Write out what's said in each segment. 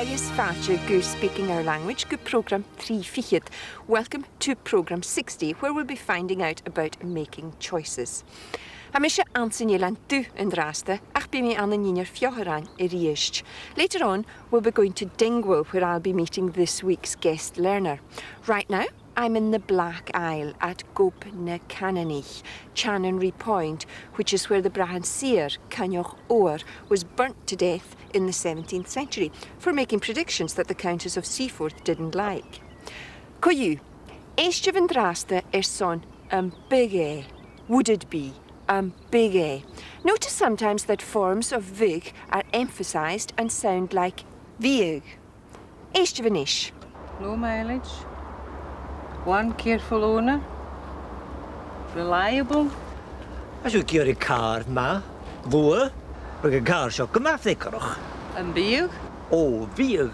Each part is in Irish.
Gaius Facha go speaking our language, go programme 3 Welcome to programme 60, where we'll be finding out about making choices. Hamisha ansinyelan du in draste, ach be me an in fioharan iriist. Later on, we'll be going to Dingwall, where I'll be meeting this week's guest learner. Right now, I'm in the Black Isle at Gope na Cananich, Chanonry Point, which is where the Brahan Seer, Canioch Oer, was burnt to death in the 17th century for making predictions that the Countess of Seaforth didn't like. Coyu, Eistjevin draste son big would it be big. Notice sometimes that forms of vig are emphasised and sound like viig. Eistjevinish. Low mileage. One careful owner. Reliable. As you gear a car, ma. Woe. But a car shot come after the And big. Oh, big.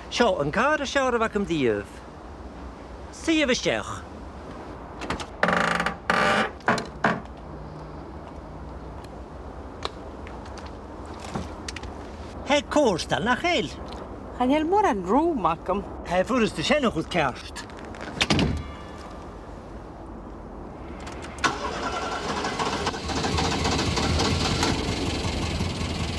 Shot and car a shower of a div. See you, Sheikh. Hey, course, dan nach heel. Gaan je maar een room maken? Hij voor ons de schijn goed kerst.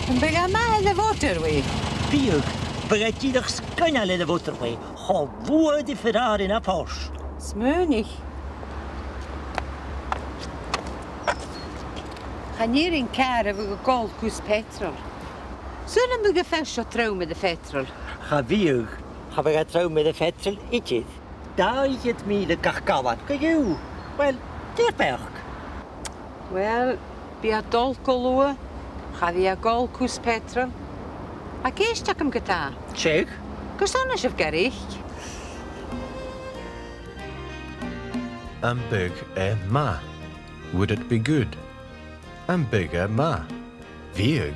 En ben je maar de waterway? Bier, bereid je toch schijnale de waterway. Ga woe die Ferrari in een Porsche. Smeunig. Gaan hier in karen we gekold kus petrol. Zullen we gefest trouw met de petrol? Ga bier, ga we trouw met de petrol iets. Daar is het mij de kakawat. Kan je? Wel, die berg. Wel, bij het dolkoloe, ga we gol kus petrol. A kees tak hem gedaan. Check. Gestern is gericht. Big ma. Would it be good? Bigger ma. Veeg.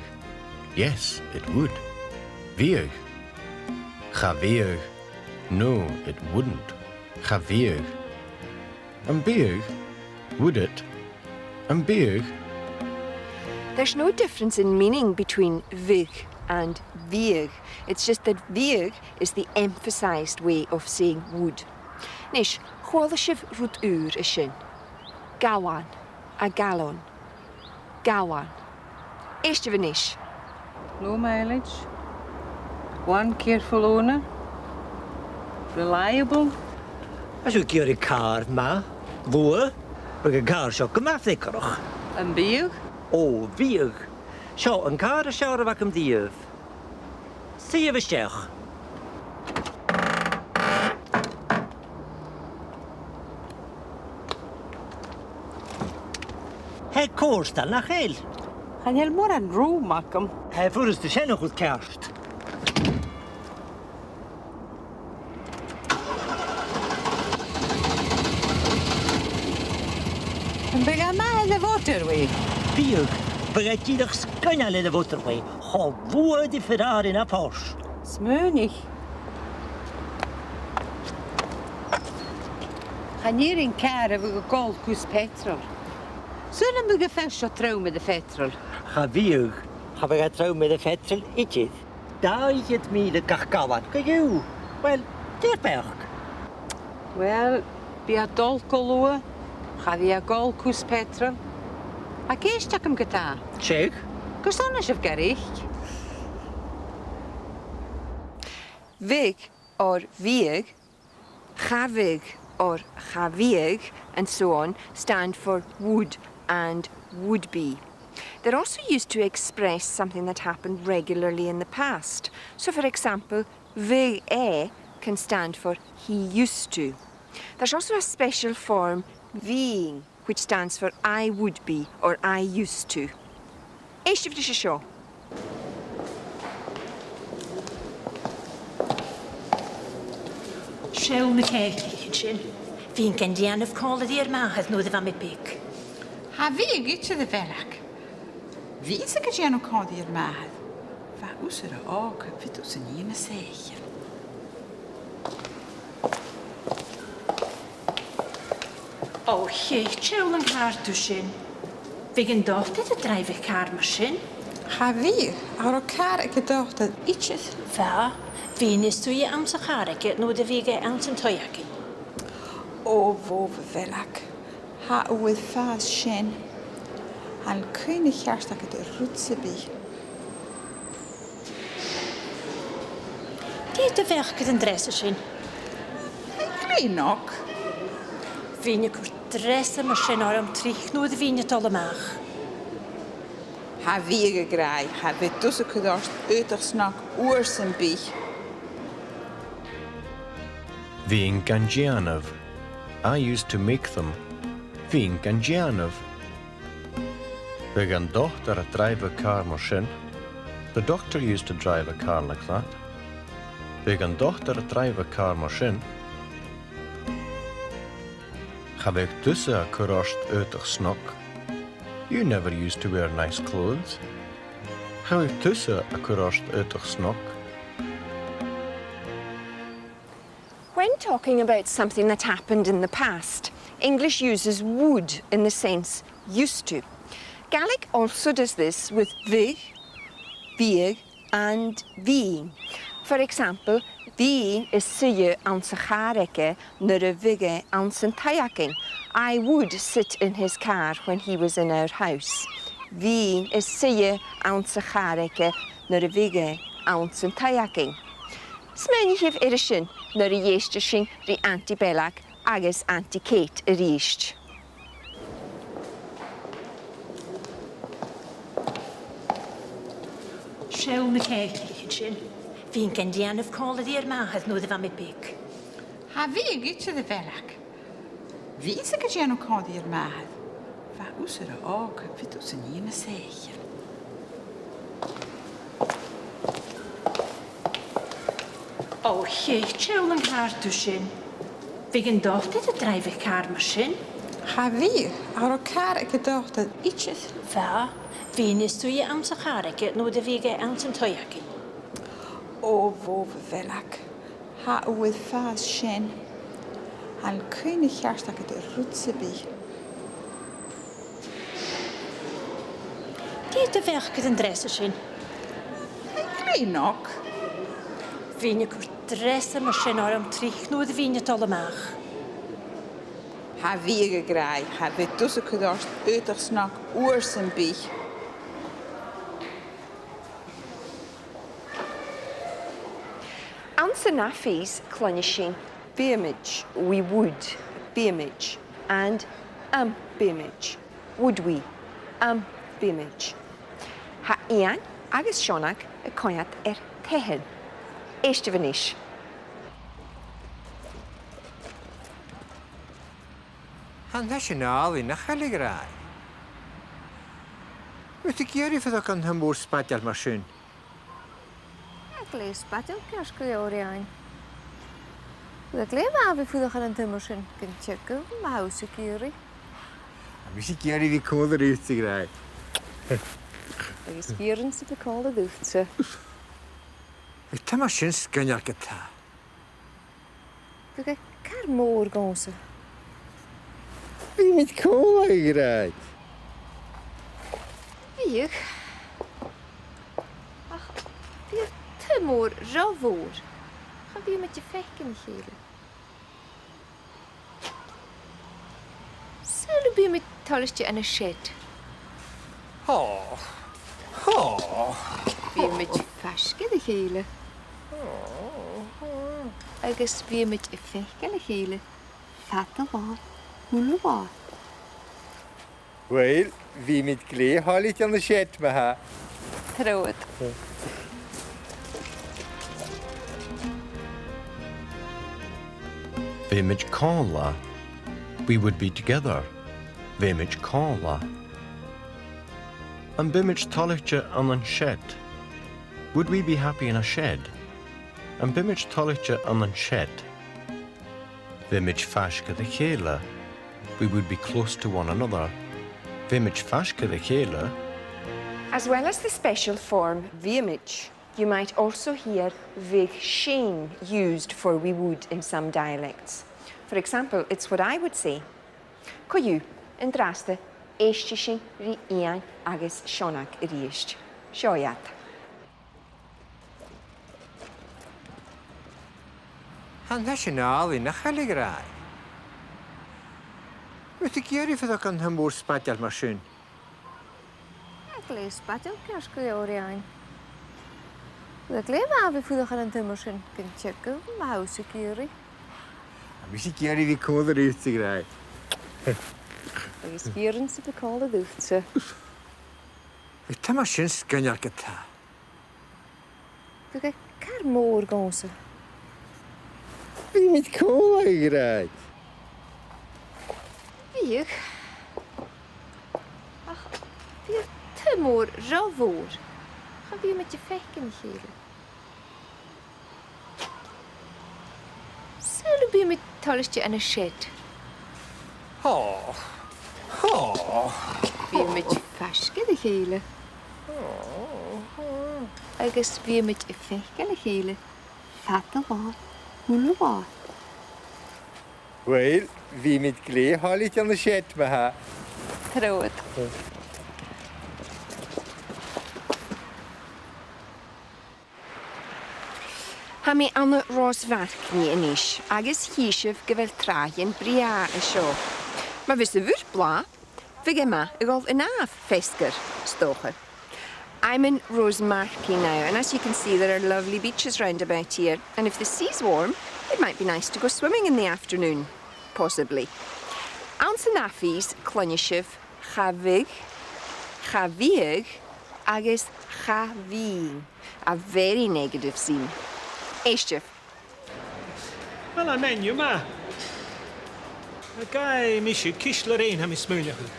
Yes, it would. Veeg. Gaveeg. No, it wouldn't. Gaveeg. Big. Would it? Big. There's no difference in meaning between vig and viig. It's just that viig is the emphasised way of saying would. Nish, chwalishiv rut ur is sin. Gawan, a gallon. Gawan. Eistjevinish. Low mileage. One careful owner. Reliable. As you gear a car, ma. Woe. But a car shot come after the En big. Oh, big. Shot and car a shower of a div. See you, Sheikh. Hey, course, dan nach heel. Gaan je maar een room maken? Hij voor ons de schijn goed kerst. En ben je maar de waterway? Bier, bereid je toch schijnale de waterway. Ga woe die Ferrari in een Porsche. Smeunig. Gaan hier in karen we gekold kus petrol. Zullen we gefest trouw met de petrol? Ga bier, ga we trouw met de petrol iets. Daar is het mij de kakawat. Kan je? Wel, die berg. Wel, bij het dolkoloe, ga we gol kus petrol. A kees tak hem gedaan. Check. Gestern is gericht. Vig or viig, chavig or chaviig, and so on, stand for would and would be. They're also used to express something that happened regularly in the past. So, for example, vig can stand for he used to. There's also a special form, being, which stands for I would be or I used to. Eistjevinish seo. Siwl na Gàidhlig sin. Bhín cén déanamh cála dtíar maithad nó bh mit bic. Ha fi gyda dy ferach. Fi sy'n gyda nhw codi'r mahad. Fa ws'r o og, fyd ws'r ni yn y seill. O, chéich siwl yn cartw sin. Fi gyn dochted y draif eich car mar sin. Ha fi, ar o car y gydochted, itcheth. Fa, Venus tu je am sa charige no de vige an sin toyaki. O bhóbh bhealach. Ha bhfuil fás sin. An cuine chearstach de rútsa bí. Die de werke den dresse sin. Glínach. Vine kur dresse mar sin ar am trich no de vine tollemaach. Ha viege graai. Ha bit tussen gedarst uitig snak oor zijn bí. Vín Gangianov. I used to make them. Vín Gangianov. We gaan dochter a drive a car machine. The doctor used to drive a car like that. We gaan dochter a drive a car machine. Ga ik tussen a kurost uitig snok. You never used to wear nice clothes. Ga ik tussen a kurost uitig snok. When talking about something that happened in the past, English uses would in the sense used to. Gaelic also does this with vig, viig, and viing. For example, viing is suye an sa chareke nor a vige an san tayaking. I would sit in his car when he was in our house. Viing is suye an sa chareke nor a vige an san tayaking. Smenich hif irishin nor a yeistishin ri anti-Belak agus anti-Kate a riist. Sjøl me Gàidhlig sin. Vin Gandian of call it ear maag no de van me big. Ha viege te de bhealach. Wie is ik je nog kan hier maken? Va oesere ook. Wie doet ze niet meer zeggen? Oh, jee, sjøl een haar tu sin. Wegen dacht dit drive ik haar maar sin. Ha wie? Aan elkaar ik gedacht dat ietsjes. Va, Venus tu je am sa charige no de vige an sin toyaki. O bhóbh bhealach. Ha bhfuil fás sin. An cuine chearstach de rútsa bí. Die de werke den dresse sin. Glínach. Vine kur dresse mar sin ar am trich no de vine tollemaach. Ha viege graai. Ha bit tussen gedarst uitig snak oor zijn bí. Ansanafis clonishing beamage, we would, beamage, and beamage, would we, beamage. Ha ian agus sionag y coiad tehen. Eiste van ish. Han nationaal in de Gaeligraai. Weet ik hier even dat een moer spatjelmachine. Ik lees badel kerskleoriaan. Ik leef aan wie voedig aan een timmersen. Ik kan checken mijn huissekuri. Misschien hier wie koder uit te krijgen. Er is hier een te koude duchtse. Het machine kan je het ha. Ik kan moor gonse. Wie met kolen gedraaid? Wie? Ach, die te moor ravoor. Ga wie met je vechten gelen. Zullen we met talletje en een shed? Oh. Oh. Wie met je vechten gelen. Agus wie met je vechten gelen. Vatten waar. Hoe waar. Wel, wie met klee haal ik aan de shed me ha. Trouw het. Vimage Conla. We would be together. Vimage Conla. And Bimage Tolicha on a shed. Would we be happy in a shed? And Bimage Tolicha on a shed. Vimage Fashka the Kela. We would be close to one another. Vimage Fashka the Kela. As well as the special form viamage, you might also hear vig sheen used for we would in some dialects. For example, it's what I would say. Coyu, in draste, eistishin ri ian agus shonak riist. Shoyat. Han nationaal in de Gàidhlig rai. Weet ik hier even dat een humor spatialmachine. Ik lees badil kers go oriain. We kleven af voor de timmersen kan checken, maar huis ik hier. Misschien hier die koder uit te rai. Er is vieren ze de koude duchtse. Het machine kan je het. We gaan kar moor gonsen. Wie met cola gerai. Wie? Ach, wie te moor ravoor. Ga wie met je fekken gelen. Zullen we met talstje en een shed? Oh. Oh. Wie met je fekken de gelen. Agus wie met je fekken gelen. Vatte wat, hoe wat. Wel, wie met klee haal ik aan de chat me ha. Trouwt. Ha mi an ros werk ní inis, agus híisih go bhfuil traien bria a seo. Maar wist de wur bla, fige ma a golf in af fesker stochen. I'm in Rosemarkie now, and as you can see, there are lovely beaches round about here. And if the sea's warm, it might be nice to go swimming in the afternoon, possibly. Ansan affis, clonyishiv, chavig, chaviig, agus chavig. A very negative scene. Eistef. Wel, a menu ma. Y gai misio cyslerein am ysmwylio chi.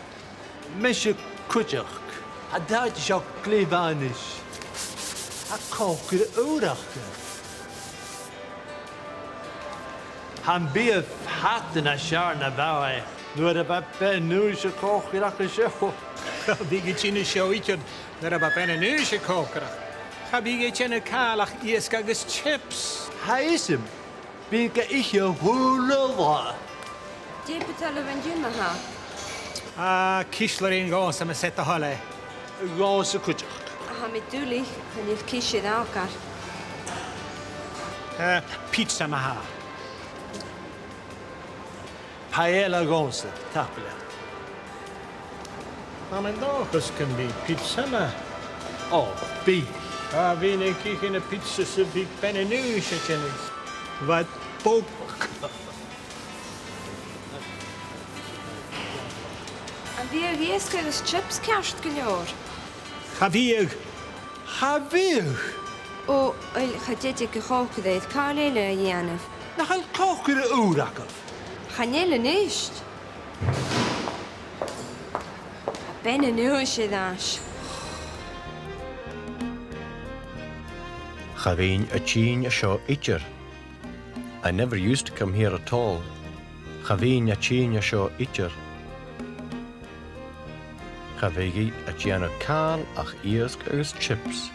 Mesje kutjach. A daad is ook klevanis. A koker oorach. Han beef hatten a sjar na bouwe. Door de papen nu ze koker ach zo. Wie gaat in de show iets naar een bepaalde neusje koken? Ga wie gaat in een kalach eerst gages chips? Hij is hem. Binke ik je hoelova. Die betalen van je maar. Ah, cyslerein gos am y set o hole. Ganse kutjach. Ha met dulig, kan je kiesje na elkaar. Pizza ma ha. Paella ganse. Tappele. Maar mijn dochters kan die pizza ma. Oh, bi. Ah, wie ik in een pizza zo big ben een neusje kennis. Wat pop. En wie is dus chips kerst geljoor? Javier. Javier. O, ga dit gekookt dit kalele janef. Dan gaan koker oorach. Ganelle niet. Ben een neusje daas. Chaveen a cheen a shaw itcher. I never used to come here at all. Chaveen a cheen a shaw itcher. Chavegi a chiano kal ach ears agus chips.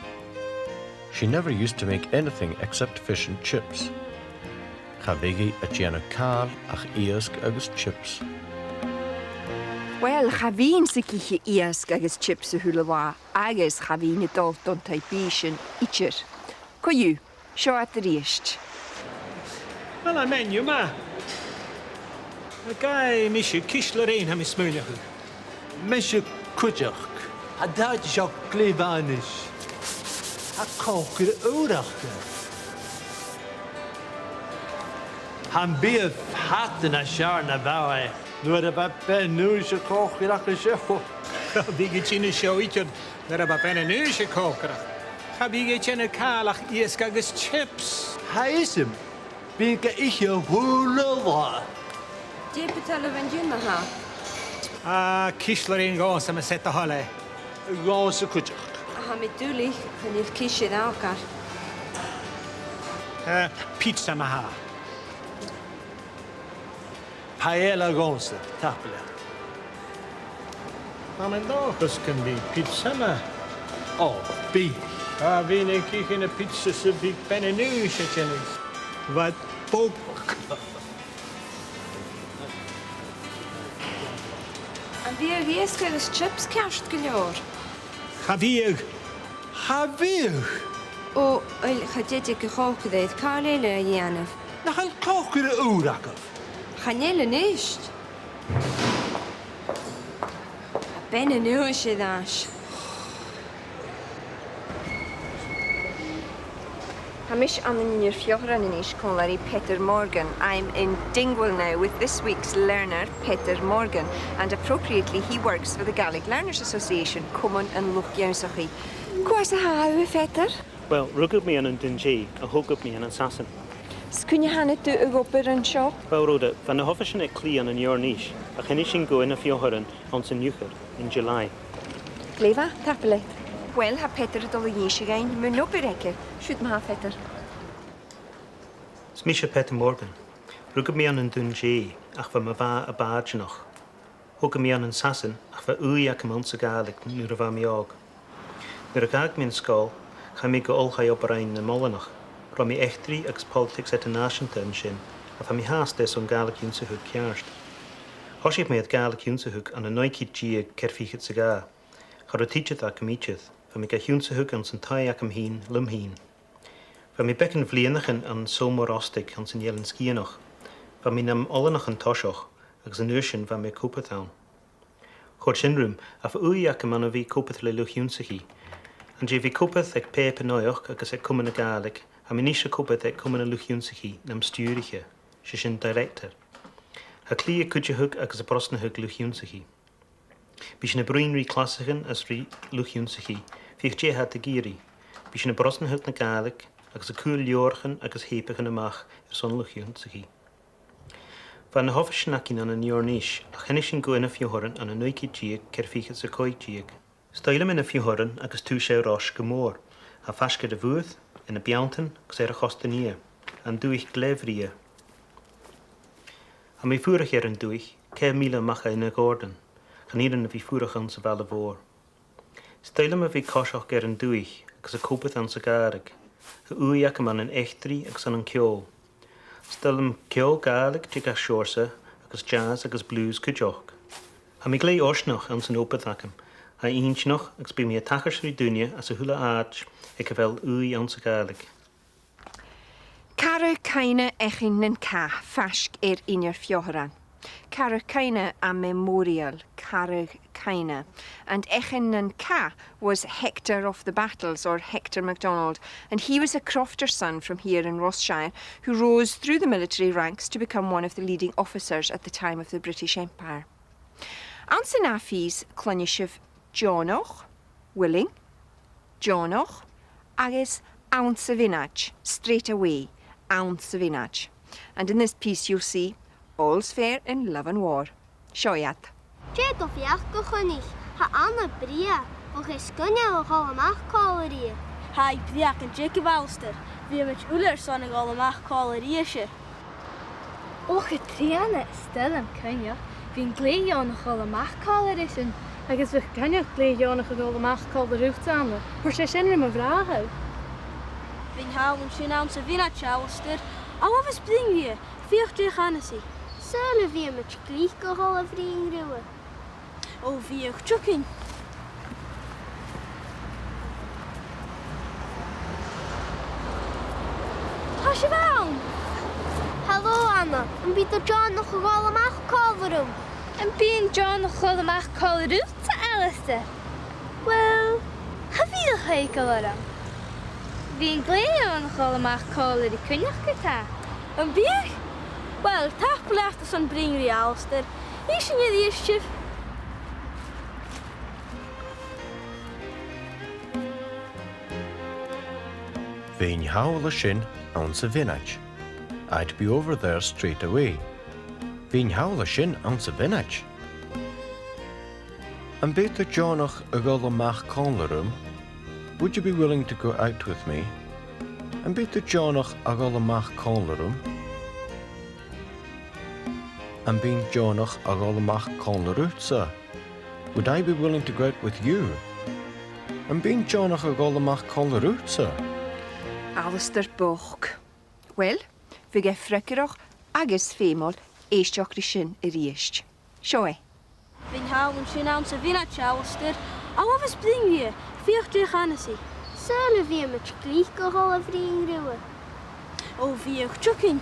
She never used to make anything except fish and chips. Chavegi a chiano kal ach ears agus chips. Wel, chaveen sy ciche iasg agus chips y hwlewa, agus chaveen y dol don tai bishin itcher. Co yw, sio at yr eist. Wel, a menu ma. Y gai misio cyslerein am ysmwylio chi. Mesje kutjach. A daad is ook klevanis. A koker oorach. Han beef hatten a sjar na bouwe. Door de papen nu ze koker ach zo. Wie gaat in de show iets naar een bepaalde neusje koken? Ga wie gaat in een kalach eerst gages chips? Hij is hem. Binke ik je hoelova. Die betalen van je maar. Ah, cyslerein gos am y set o hole. Ganse kutjach. Ha met dulig, kan je kiesje na elkaar. Pizza ma ha. Paella ganse. Tappele. Maar mijn dochters kan die pizza ma. Oh, bi. Ah, wie ik in een pizza zo big ben een neusje kennis. Wat pop. En wie is dus chips kerst geljoor? Javier. Javier. O, ga dit gekookt dit kalele janef. nach al coch gyda wracaf. Chanel yn eist. A ben yn ywys i ddash. Hamish an your fiochran in ish Larry Peter Morgan. I'm in Dingwall now with this week's learner, Peter Morgan, and appropriately he works for the Gaelic Learners Association. Come on and look yourself. Quas a how, Peter? Well, rugab me an Dungee, a hugab me an assassin. Skun you hand it to a gopper and shaw? Well, Rhoda, van de hofishin e clean an your niche, a chinishin go in a fiohoran on St. Euchard in July. Gleva, tapele. Well, ha Peter het al een years again, maar no bereke. Shoot me ha, Peter. Smisha Peter Morgan. Rugab me an Dungee, ach van me va a badge nog. Hugab me an assassin, ach van ui ac am onsa Gaelic, nur va me og. Nur a gag me in skol, ga me go olchai op rein na mollenach. Ra me echtri agus politics et a nasianta an sin, a fa me haas des on Gaelic Unsahug kjarst. Hoshib me at Gaelic Unsahug an a noikid gia kerfichet sa ga. Char a teachet ac am eacheth, fa me ga Unsahug an san tai ac am heen, lum heen. Fa me becken vlienachin an somor ostig an san jelen skienoch. Fa me nam ollenach an toshoch, agus an urshin fa me koopethaun. Chor sinrum, af ui ac am an a vi koopet le luch Unsahi. An je vi koopeth ag pepe noioch agus ag cuman a Gaelic, a mi nisha koopeth ag cuman a luch Unsahi nam stúriche, se sin director. Ha clia kudje hug agus a brosna hug luch Unsahi. Bis na bruinri klassigen as ri luch Unsahi, fiach je hat a giri. Bis na brosna hug na Gaelic, agus a cool jorgen agus hepigen amach son luch Unsahi. Van na hoffe snakkin an a njornish, a chenishin go in a fjohoren an a nuiki jieg kerfiche sa koi jieg. Stailem in a fjohoren agus tú sé rosh gemoor, a faske de vuth, in a bianten, gus a chostenie, an duich glevrie. A mi furig an duich, ke mile macha in a gordon, genieren a vi furig an sa velle voor. Stailem a vi koshach an duich, agus a koopet an sa garig, a uiak man an echtri agus an kjol. Stelm kjol Gaelic jig a shorsa, agus jazz agus blues kujoch. A mi glei osnoch an san opethachem, a eins noch, agus bi mi a tachers ri dunia as a hula aach, ik vel ui an sa Gaelic. Cara keine echin nen ca, fask in your fiochran. Cara keine a memorial, cara keine. And echin nen ca was Hector of the Battles, or Hector MacDonald, and he was a crofter son from here in Rossshire who rose through the military ranks to become one of the leading officers at the time of the British Empire. Ansanafis clonyishiv Jonoch, willing, Jonoch, agus ounce of vinach, straight away, ounce of vinach. And in this piece you'll see all's fair in love and war. Shoyat. Jed of fiach go chunig, ha anna bria, och is gunne och allemach calorie. Hai briach en Jake Walster, wie met uller sonnig allemach calorieje. Och het triane stel kan je, wie een gleejo nog allemach calorieën. Agus we kan je gleejo nog allemach calorieën samen. Voor ze zijn me vragen. Wien houden ze nou ze winnaat Walster, al was spring je, 40 gaan ze. Zullen we met gleich gehollen vrienden ruwen? Oh, wie chucking. Has je wel? Hallo Anna, en biedt er John nog allemaal coverum? En biedt John nog allemaal coverum te Alistair? Wel, heb je nog hekel aan? Wie een gleejo nog allemaal coverum, die kun je gedaan. Een bier? Wel, toch blijft er zo'n bringri Alistair. Is je niet eerst? Vein howla shin ounce of vinach. I'd be over there straight away. Vein howla shin ounce of vinach. And beter Johnach a golamach conlerum, would you be willing to go out with me? And beter Johnach a golamach conlerum. And being Johnach a golamach conlerutsa, would I be willing to go out with you? And being Johnach a golamach conlerutsa. Alistair Boch. Well, we get frekkeroch agus femol eistjoch ri sin I riest. Show Wien houden ze nou ze winnaat Walster, al was spring je, 40 gaan ze. Zullen we met gleich gehollen vrienden ruwen? Oh, wie chucking.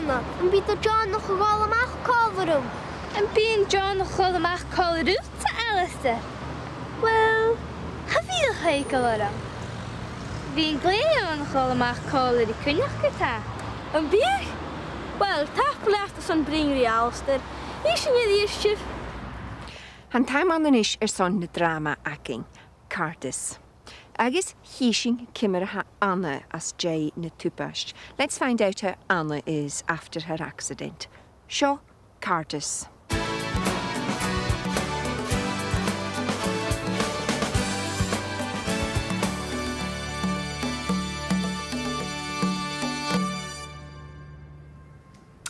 Anna, yn byd o John o'ch ôl amach cofrwm. Yn byd John o'ch ôl amach col yr wta, Alistair? Wel, ha fi o'ch heigl o'r am. Fi'n gleio o'ch ôl amach col yr I cynnych gyda. Yn byd? Wel, tap blast os yn bringri, Alistair. Eisiau ni ddysgwyr. Han taim an ish son na drama aking, Cardis. Agus hishing kimmer ha Anna as Jay na tupash. Let's find out how Anna is after her accident. Sure, Cardis.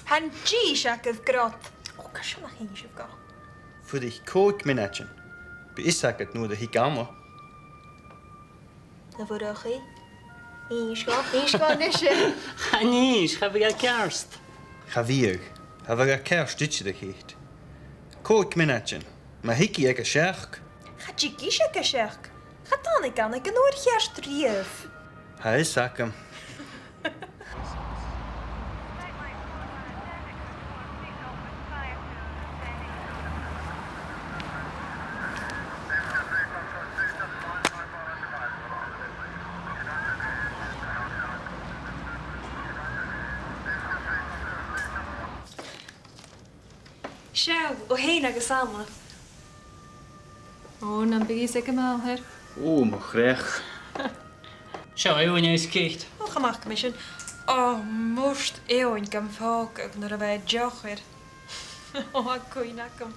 Han G siacad grot. O, gasio na hyn siwf go. Voor de kook minetje. Bij is dat het nodig hikamo. Na fwr o'ch chi? Ís go nisio. Chanís, ga fi gael kerst. Javier, have ik kerst ditje de geest. Kook minetje. Maar hikkie ik een scherk. Ga G siac a siach. Ga dan ik aan ik een oor gerst rief. Hij is zakken. Sjaw, o heen agus ama. O, nan begis ik hem al her. O, maar graag. Zo, eeuwen eens kicht. O, gemak mission. O, moest eeuwen kan valken naar bij jogger. O, koeien akkem.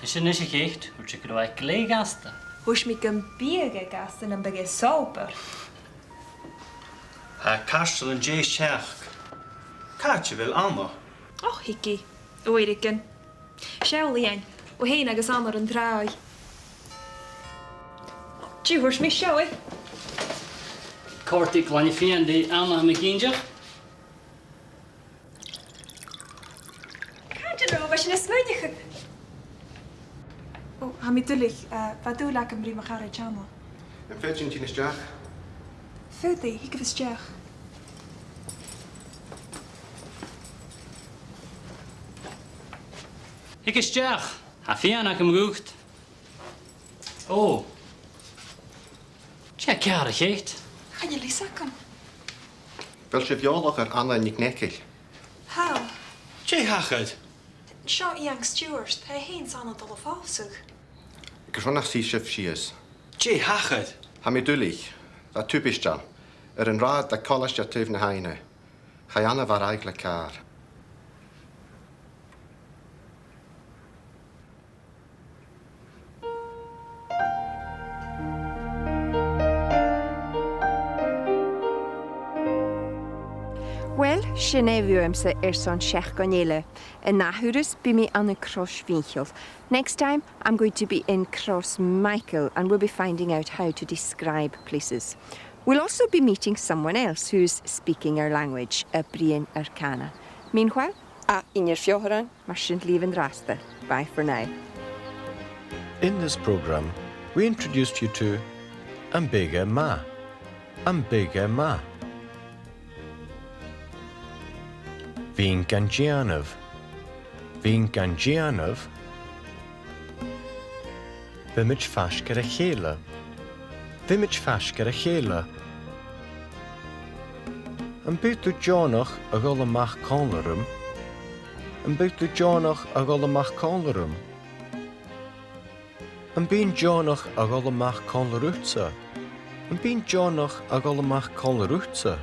Is er niet kicht? Hoe je krijgt kleegasten. Hoes me kan bieren gasten en begis soper. Ha kastel en jay scherk. Kaartje wil allemaal. Och, hikkie. Oer ik een. Sjaw lien. O heen agus ander een draai. Tjie, hoes me sjaw, hè? Kort ik wanneer vind die Anna met ginger? Gaat je nou, was je een smuidige? O, ha me dullig. Wat doe ik hem brieven gaan uit Jana? En vetjen tien is jaag. Vudi, ik was jaag. Ik is jaag. Ha fian ik hem roekt. Oh. Tja, kjare gecht. Ga jullie zakken? Wel je verjaardag er Anna en ik nekkel. Ha. Jay haghet. Shaw Young Stewart, hij heen aan het al afzug. Ik is nog zie chef chies. Jay haghet. Ha me dullig. Dat typisch dan. Er een raad dat college dat teven heine. Ga Anna waar eigenlijk kaar. Wel, Sineviumse son Sheikh Gonele. And Nahurus be me on a cross Vinchel. Next time, I'm going to be in Cross Michael and we'll be finding out how to describe places. We'll also be meeting someone else who's speaking our language, a Brian Arcana. Meanwhile, in your fjohran, Marshant Leven Rasta. Bye for now. In this program, we introduced you to Ambega Ma. Ambega Ma. Fi'n Gangianov. Fi'n Gangianov. Vimich Fashker a Chela. Vimich Fashker a Chela. Yn bydd Jonoch a gol amach conlarum. Yn bydd Jonoch a gol amach conlarum. Yn by'n Jonoch a gol amach conlarutsa. Yn by'n Jonoch a gol amach conlarutsa.